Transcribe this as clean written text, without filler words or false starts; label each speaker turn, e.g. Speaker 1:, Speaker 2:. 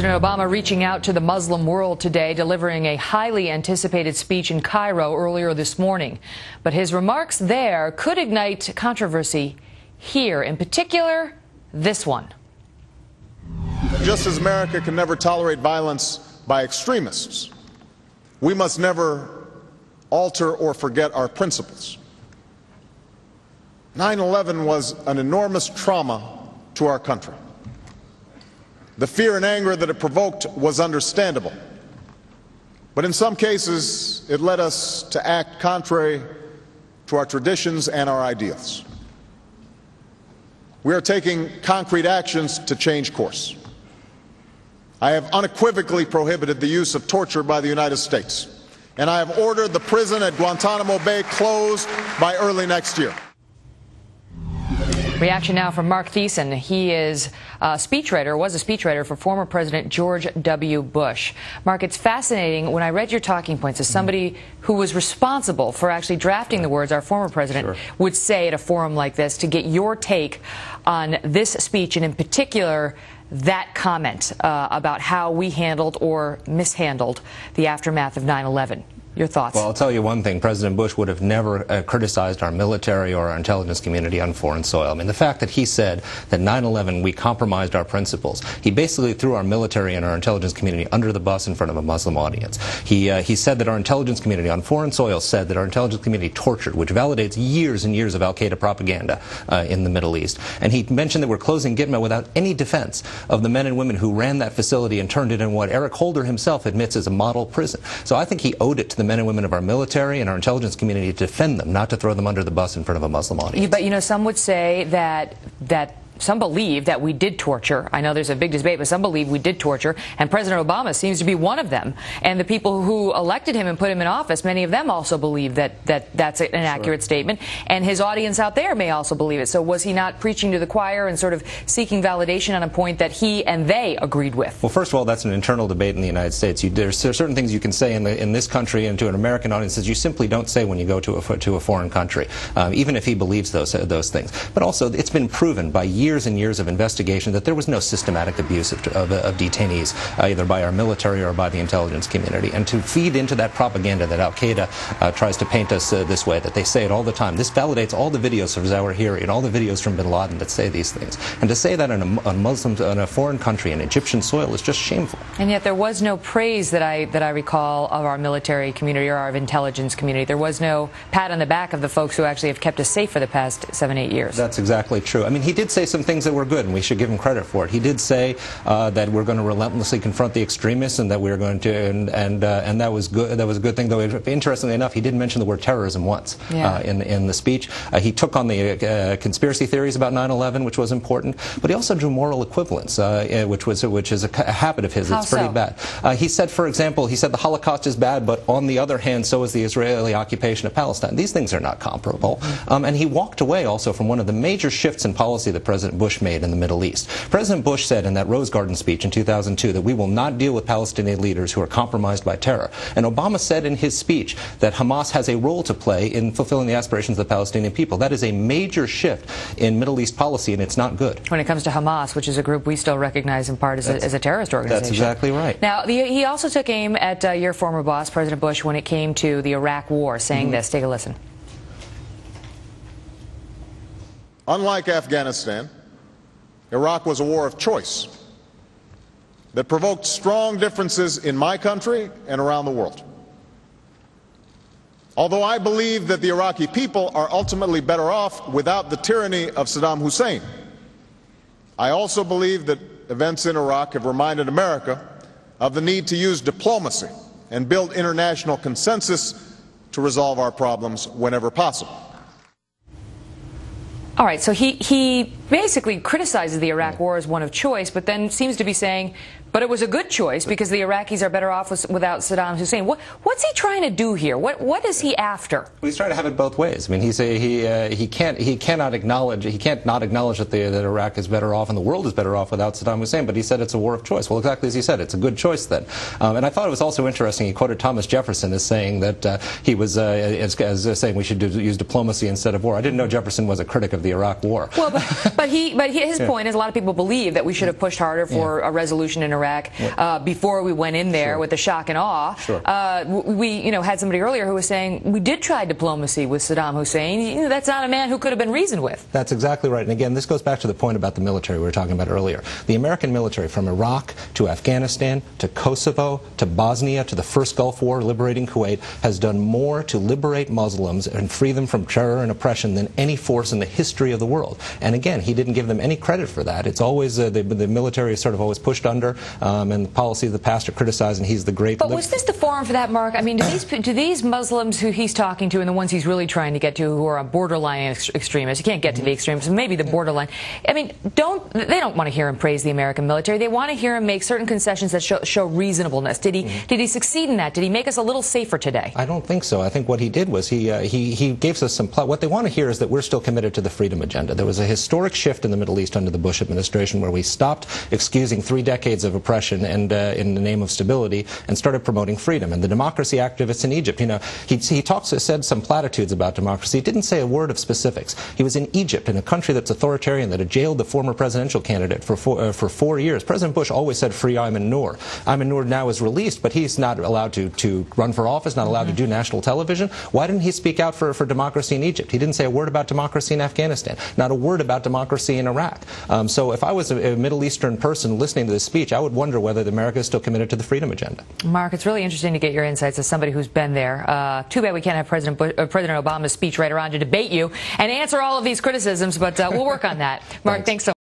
Speaker 1: President Obama reaching out to the Muslim world today, delivering a highly anticipated speech in Cairo earlier this morning. But his remarks there could ignite controversy here, in particular, this one.
Speaker 2: Just as America can never tolerate violence by extremists, we must never alter or forget our principles. 9/11 was an enormous trauma to our country. The fear and anger that it provoked was understandable. But in some cases, it led us to act contrary to our traditions and our ideals. We are taking concrete actions to change course. I have unequivocally prohibited the use of torture by the United States, and I have ordered the prison at Guantanamo Bay closed by early next year.
Speaker 1: Reaction now from Mark Thiessen. He is a speechwriter, was a speechwriter for former President George W. Bush. Mark, it's fascinating. When I read your talking points, as somebody who was responsible for actually drafting the words our former president would say at a forum like this, to get your take on this speech, and in particular that comment about how we handled or mishandled the aftermath of 9/11. Your thoughts?
Speaker 3: Well, I'll tell you one thing. President Bush would have never criticized our military or our intelligence community on foreign soil. I mean, the fact that he said that 9/11, we compromised our principles. He basically threw our military and our intelligence community under the bus in front of a Muslim audience. He said that our intelligence community on foreign soil said that our intelligence community tortured, which validates years and years of al-Qaeda propaganda in the Middle East. And he mentioned that we're closing Gitmo without any defense of the men and women who ran that facility and turned it into what Eric Holder himself admits is a model prison. So I think he owed it to the men and women of our military and our intelligence community to defend them, not to throw them under the bus in front of a Muslim audience.
Speaker 1: But, you know, some would say that some believe that we did torture. I know there's a big debate, but some believe we did torture, and President Obama seems to be one of them. And the people who elected him and put him in office, many of them also believe that that's an accurate statement, and his audience out there may also believe it. So was he not preaching to the choir and sort of seeking validation on a point that he and they agreed with?
Speaker 3: Well, first of all, that's an internal debate in the United States. There's certain things you can say in this country and to an American audience that you simply don't say when you go to a foreign country, even if he believes those things. But also, it's been proven by years and years of investigation that there was no systematic abuse of detainees, either by our military or by the intelligence community. And to feed into that propaganda that al-Qaeda tries to paint us this way, that they say it all the time, this validates all the videos of Zawahiri and all the videos from bin Laden that say these things. And to say that on Muslims, on a foreign country, in Egyptian soil, is just shameful.
Speaker 1: And yet there was no praise that I recall of our military community or our intelligence community. There was no pat on the back of the folks who actually have kept us safe for the past 7-8 years.
Speaker 3: That's exactly true. I mean, he did say some things that were good, and we should give him credit for it. He did say that we're going to relentlessly confront the extremists, and that we're going to, and that was good. That was a good thing. Though, interestingly enough, he did mention the word terrorism once in the speech. He took on the conspiracy theories about 9/11, which was important, but he also drew moral equivalence, which is a habit of his. It's pretty bad. He said, for example, he said the Holocaust is bad, but on the other hand, so is the Israeli occupation of Palestine. These things are not comparable. And he walked away also from one of the major shifts in policy that President Bush made in the Middle East. President Bush said in that Rose Garden speech in 2002 that we will not deal with Palestinian leaders who are compromised by terror. And Obama said in his speech that Hamas has a role to play in fulfilling the aspirations of the Palestinian people. That is a major shift in Middle East policy, and it's not good.
Speaker 1: When it comes to Hamas, which is a group we still recognize in part as a terrorist organization.
Speaker 3: That's exactly right.
Speaker 1: Now, he also took aim at your former boss, President Bush, when it came to the Iraq War, saying this. Take a listen.
Speaker 2: Unlike Afghanistan, Iraq was a war of choice that provoked strong differences in my country and around the world. Although I believe that the Iraqi people are ultimately better off without the tyranny of Saddam Hussein, I also believe that events in Iraq have reminded America of the need to use diplomacy and build international consensus to resolve our problems whenever possible.
Speaker 1: All right, so he basically criticizes the Iraq War as one of choice, but then seems to be saying, but it was a good choice because the Iraqis are better off without Saddam Hussein. What's he trying to do here? What is he after?
Speaker 3: Well, he's trying to have it both ways. I mean, he can't not acknowledge that Iraq is better off and the world is better off without Saddam Hussein. But he said it's a war of choice. Well, exactly as he said, it's a good choice then. And I thought it was also interesting. He quoted Thomas Jefferson as saying that he was as saying we should use diplomacy instead of war. I didn't know Jefferson was a critic of the Iraq War.
Speaker 1: Well, But his point is a lot of people believe that we should have pushed harder for a resolution in Iraq before we went in there with the shock and awe. We had somebody earlier who was saying we did try diplomacy with Saddam Hussein. That's not a man who could have been reasoned with.
Speaker 3: That's exactly right. And again, this goes back to the point about the military we were talking about earlier. The American military, from Iraq to Afghanistan to Kosovo to Bosnia to the first Gulf War liberating Kuwait, has done more to liberate Muslims and free them from terror and oppression than any force in the history of the world. And again, he didn't give them any credit for that. It's always the military is sort of always pushed under, and the policy of the past are criticized, and he's the great.
Speaker 1: But was this the forum for that, Mark? I mean, do these Muslims who he's talking to and the ones he's really trying to get to, who are borderline extremists, you can't get to the extremists, maybe the borderline. I mean, they don't want to hear him praise the American military. They want to hear him make certain concessions that show reasonableness. Did he succeed in that? Did he make us a little safer today?
Speaker 3: I don't think so. I think what he did was he gave us some. What they want to hear is that we're still committed to the freedom agenda. There was a historic shift in the Middle East under the Bush administration where we stopped excusing 3 decades of oppression and in the name of stability and started promoting freedom. And the democracy activists in Egypt, he said some platitudes about democracy. He didn't say a word of specifics. He was in Egypt, in a country that's authoritarian, that had jailed the former presidential candidate for 4 years. President Bush always said free Ayman Noor. Ayman Noor now is released, but he's not allowed to run for office, not allowed to do national television. Why didn't he speak out for democracy in Egypt? He didn't say a word about democracy in Afghanistan, not a word about democracy in Iraq. So if I was a Middle Eastern person listening to this speech, I would wonder whether America is still committed to the freedom agenda.
Speaker 1: Mark, it's really interesting to get your insights as somebody who's been there. Too bad we can't have President Obama's speechwriter on to debate you and answer all of these criticisms, but we'll work on that. Mark, thanks so much.